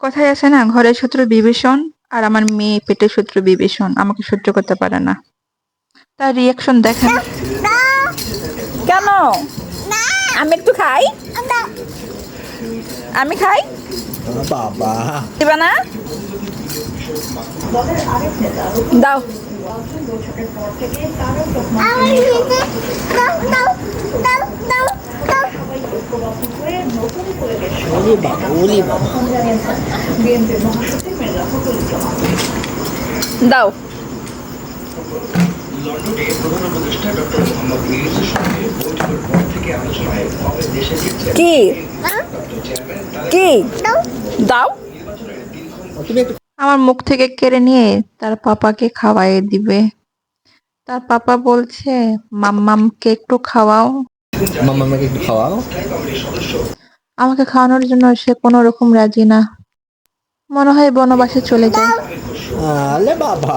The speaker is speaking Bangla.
কথায় আছে না, ঘরের শত্রু বিভীষণ, আর আমার মেয়ে পেটের শত্রু বিভীষণ আমাকে সহ্য করতে পারে না। তার রিয়াকশন দেখেন। কেন? আমি একটু খাই, আমি খাই, বাবা দিবা না? দাও। ওলি বাবা ওলি বাবা দাও। লন্ডনে প্রধান উপদেষ্টা ডক্টর মোহাম্মদ ইউনূসের সঙ্গে বৈঠকের পর থেকে আলোচনায় কবে দেশে ফিরছেন কি দপ্তর চেয়ারম্যান তারেক কি দাও? নির্বাচনের দীর্ঘ তুমি একটু আমার মুখ থেকে কেড়ে নিয়ে তার পাপাকে খাওয়াই দিবে। তার পাপা বলছে, মাম্মামকে একটু খাওয়াও। মামাকে একটু খাওয়াও। কমিটির সদস্য আমাকে খাওয়ানোর জন্য সে কোনো রকম রাজি না। মনে হয় বনবাসে চলে যায়। আলে বাবা